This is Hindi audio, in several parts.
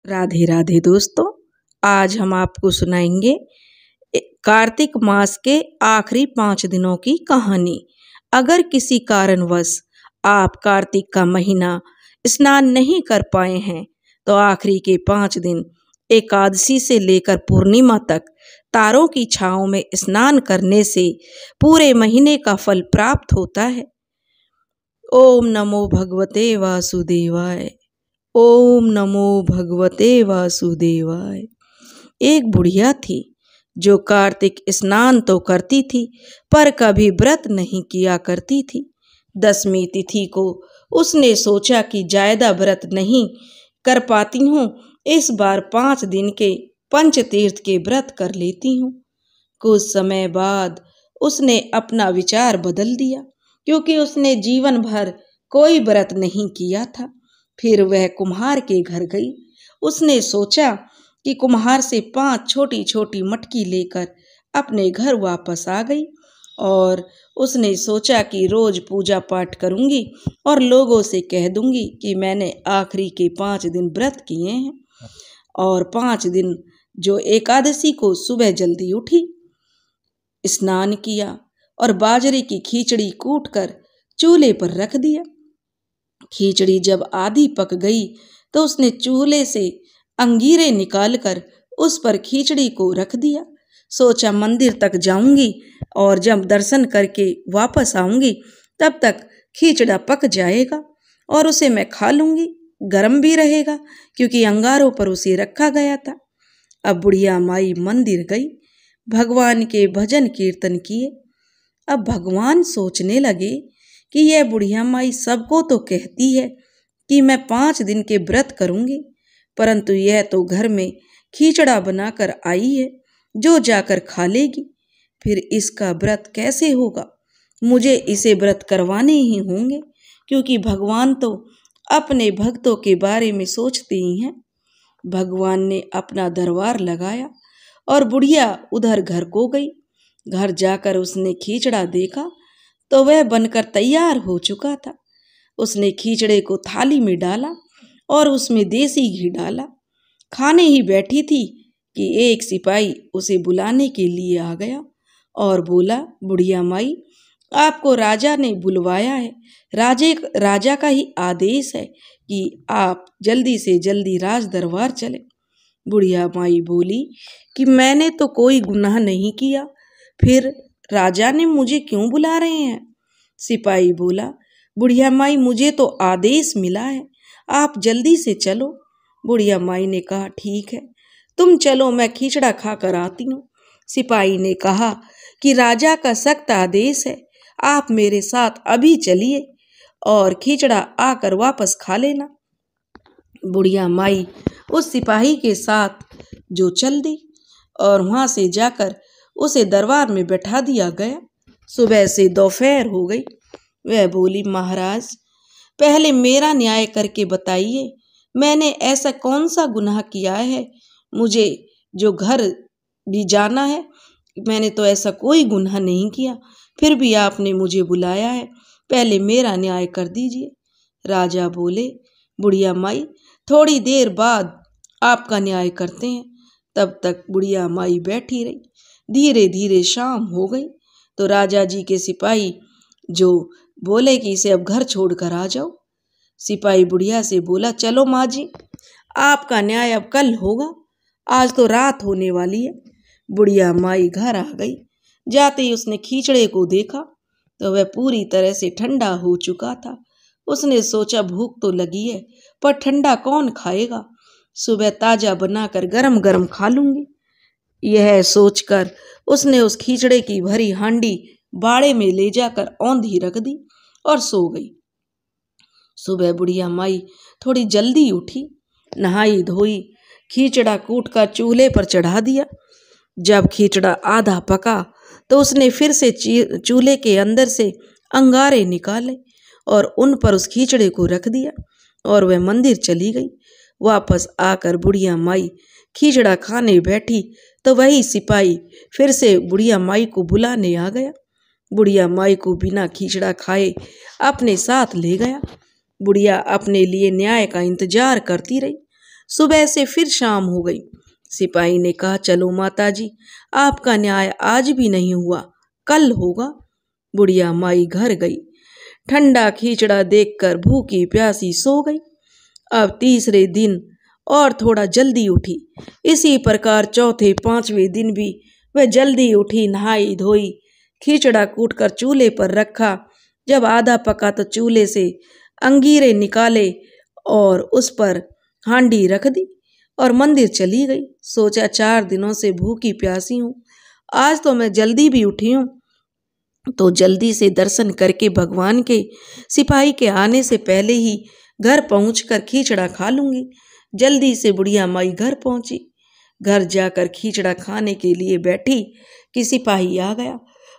राधे राधे दोस्तों, आज हम आपको सुनाएंगे कार्तिक मास के आखिरी 5 दिनों की कहानी। अगर किसी कारणवश आप कार्तिक का महीना स्नान नहीं कर पाए हैं तो आखिरी के 5 दिन एकादशी से लेकर पूर्णिमा तक तारों की छांव में स्नान करने से पूरे महीने का फल प्राप्त होता है। ओम नमो भगवते वासुदेवाय। ओम नमो भगवते वासुदेवाय। एक बुढ़िया थी जो कार्तिक स्नान तो करती थी पर कभी व्रत नहीं किया करती थी। 10वीं तिथि को उसने सोचा कि ज्यादा व्रत नहीं कर पाती हूँ, इस बार 5 दिन के पंचतीर्थ के व्रत कर लेती हूँ। कुछ समय बाद उसने अपना विचार बदल दिया क्योंकि उसने जीवन भर कोई व्रत नहीं किया था। फिर वह कुम्हार के घर गई। उसने सोचा कि कुम्हार से 5 छोटी छोटी मटकी लेकर अपने घर वापस आ गई और उसने सोचा कि रोज पूजा पाठ करूंगी और लोगों से कह दूंगी कि मैंने आखिरी के 5 दिन व्रत किए हैं। और 5 दिन जो एकादशी को सुबह जल्दी उठी, स्नान किया और बाजरे की खिचड़ी कूटकर चूल्हे पर रख दिया। खिचड़ी जब आधी पक गई तो उसने चूल्हे से अंगीरे निकालकर उस पर खिचड़ी को रख दिया। सोचा मंदिर तक जाऊंगी और जब दर्शन करके वापस आऊंगी तब तक खिचड़ा पक जाएगा और उसे मैं खा लूंगी, गर्म भी रहेगा क्योंकि अंगारों पर उसे रखा गया था। अब बुढ़िया माई मंदिर गई, भगवान के भजन कीर्तन किए। अब भगवान सोचने लगे कि यह बुढ़िया माई सबको तो कहती है कि मैं 5 दिन के व्रत करूंगी, परंतु यह तो घर में खिचड़ा बनाकर आई है जो जाकर खा लेगी। फिर इसका व्रत कैसे होगा? मुझे इसे व्रत करवाने ही होंगे क्योंकि भगवान तो अपने भक्तों के बारे में सोचते ही हैं। भगवान ने अपना दरबार लगाया और बुढ़िया उधर घर को गई। घर जाकर उसने खिचड़ा देखा तो वह बनकर तैयार हो चुका था। उसने खिचड़े को थाली में डाला और उसमें देसी घी डाला। खाने ही बैठी थी कि एक सिपाही उसे बुलाने के लिए आ गया और बोला, बुढ़िया माई, आपको राजा ने बुलवाया है। राजा का ही आदेश है कि आप जल्दी से जल्दी राज दरबार चले। बुढ़िया माई बोली कि मैंने तो कोई गुनाह नहीं किया, फिर राजा ने मुझे क्यों बुला रहे हैं? सिपाही बोला, बुढ़िया माई, मुझे तो आदेश मिला है, आप जल्दी से चलो। बुढ़िया माई ने कहा, ठीक है, तुम चलो, मैं खिचड़ा खा कर आती हूँ। सिपाही ने कहा कि राजा का सख्त आदेश है, आप मेरे साथ अभी चलिए और खिचड़ा आकर वापस खा लेना। बुढ़िया माई उस सिपाही के साथ जो चल दी और वहां से जाकर उसे दरबार में बैठा दिया गया। सुबह से दोपहर हो गई। वह बोली, महाराज, पहले मेरा न्याय करके बताइए, मैंने ऐसा कौन सा गुनाह किया है? मुझे जो घर भी जाना है, मैंने तो ऐसा कोई गुनाह नहीं किया, फिर भी आपने मुझे बुलाया है, पहले मेरा न्याय कर दीजिए। राजा बोले, बुढ़िया माई, थोड़ी देर बाद आपका न्याय करते हैं। तब तक बुढ़िया माई बैठी रही। धीरे धीरे शाम हो गई तो राजा जी के सिपाही जो बोले कि इसे अब घर छोड़कर आ जाओ। सिपाही बुढ़िया से बोला, चलो माँ जी, आपका न्याय अब कल होगा, आज तो रात होने वाली है। बुढ़िया माई घर आ गई। जाते ही उसने खिचड़े को देखा तो वह पूरी तरह से ठंडा हो चुका था। उसने सोचा, भूख तो लगी है पर ठंडा कौन खाएगा, सुबह ताजा बनाकर गरम गरम खा लूंगी। यह सोचकर उसने उस खिचड़े की भरी हांडी बाड़े में ले जाकर औंधी रख दी और सो गई। सुबह बुढ़िया माई थोड़ी जल्दी उठी, नहाई धोई, खिचड़ा कूटकर चूल्हे पर चढ़ा दिया। जब खिचड़ा आधा पका तो उसने फिर से चूल्हे के अंदर से अंगारे निकाले और उन पर उस खिचड़े को रख दिया और वह मंदिर चली गई। वापस आकर बुढ़िया माई खिचड़ा खाने बैठी तो वही सिपाही फिर से बुढ़िया माई को बुलाने आ गया। बुढ़िया माई को बिना खिचड़ा खाए अपने साथ ले गया। बुढ़िया अपने लिए न्याय का इंतजार करती रही। सुबह से फिर शाम हो गई। सिपाही ने कहा, चलो माताजी, आपका न्याय आज भी नहीं हुआ, कल होगा। बुढ़िया माई घर गई। ठंडा खींचड़ा देखकर भूखी प्यासी सो गई। अब तीसरे दिन और थोड़ा जल्दी उठी। इसी प्रकार चौथे पांचवें दिन भी वह जल्दी उठी, नहाई धोई, खींचड़ा कूटकर चूल्हे पर रखा। जब आधा पका तो चूल्हे से अंगीरे निकाले और उस पर हांडी रख दी और मंदिर चली गई। सोचा 4 दिनों से भूखी प्यासी हूँ, आज तो मैं जल्दी भी उठी हूँ तो जल्दी से दर्शन करके भगवान के सिपाही के आने से पहले ही घर पहुंचकर खींचड़ा खा लूंगी। जल्दी से बुढ़िया माई घर पहुंची। घर जाकर खींचड़ा खाने के लिए बैठी कि सिपाही आ गया।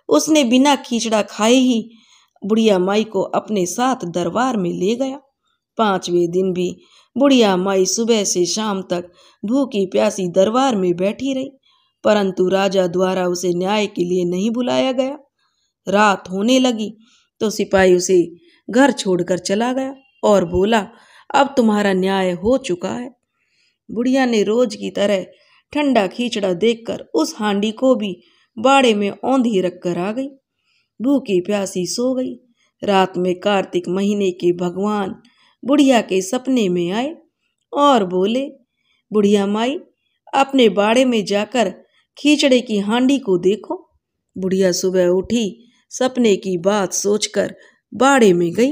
उसने बिना खींचड़ा खाए ही बुढ़िया माई को अपने साथ दरबार में ले गया। 5वें दिन भी बुढ़िया माई सुबह से शाम तक भूखी प्यासी दरबार में बैठी रही, परंतु राजा द्वारा उसे न्याय के लिए नहीं बुलाया गया। रात होने लगी तो सिपाही उसे घर छोड़कर चला गया और बोला, अब तुम्हारा न्याय हो चुका है। बुढ़िया ने रोज की तरह ठंडा खींचड़ा देखकर उस हांडी को भी बाड़े में औंधी रखकर आ गई। भूखी प्यासी सो गई। रात में कार्तिक महीने के भगवान बुढ़िया के सपने में आए और बोले, बुढ़िया माई, अपने बाड़े में जाकर खींचड़े की हांडी को देखो। बुढ़िया सुबह उठी, सपने की बात सोचकर बाड़े में गई।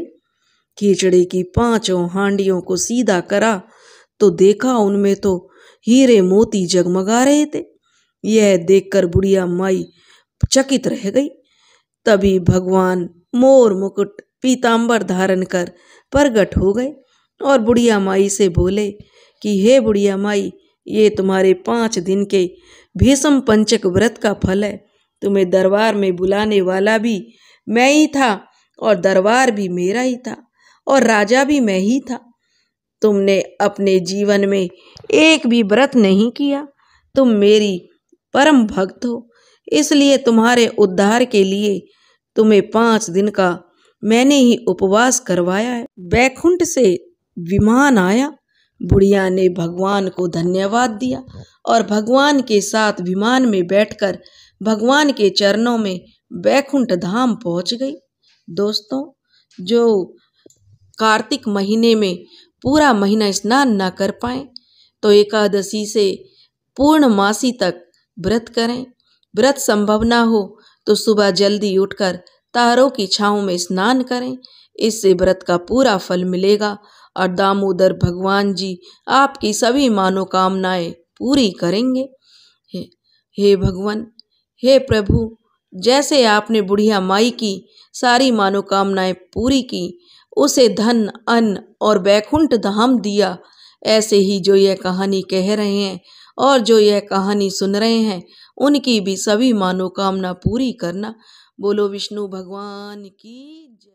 खींचड़े की 5 हांडियों को सीधा करा तो देखा उनमें तो हीरे मोती जगमगा रहे थे। यह देखकर बुढ़िया माई चकित रह गई। तभी भगवान मोर मुकुट पीतांबर धारण कर प्रकट हो गए और बुढ़िया माई से बोले कि हे बुढ़िया माई, ये तुम्हारे 5 दिन के भीष्म पंचक व्रत का फल है। तुम्हें दरबार में बुलाने वाला भी मैं ही था और दरबार भी मेरा ही था और राजा भी मैं ही था। तुमने अपने जीवन में एक भी व्रत नहीं किया। तुम मेरी परम भक्त हो, इसलिए तुम्हारे उद्धार के लिए तुम्हें 5 दिन का मैंने ही उपवास करवाया है। बैकुंठ से विमान आया। बुढ़िया ने भगवान को धन्यवाद दिया और भगवान के साथ विमान में बैठकर भगवान के चरणों में बैकुंठ धाम पहुंच गई। दोस्तों, जो कार्तिक महीने में पूरा महीना स्नान ना कर पाए तो एकादशी से पूर्णमासी तक व्रत करें। व्रत संभव ना हो तो सुबह जल्दी उठकर तारों की छांव में स्नान करें। इससे व्रत का पूरा फल मिलेगा और दामोदर भगवान जी आपकी सभी मनोकामनाएं पूरी करेंगे। हे भगवान, हे प्रभु, जैसे आपने बुढ़िया माई की सारी मनोकामनाएं पूरी की, उसे धन, अन्न और बैकुंठ धाम दिया, ऐसे ही जो यह कहानी कह रहे हैं और जो यह कहानी सुन रहे हैं, उनकी भी सभी मनोकामना पूरी करना। बोलो विष्णु भगवान की जय।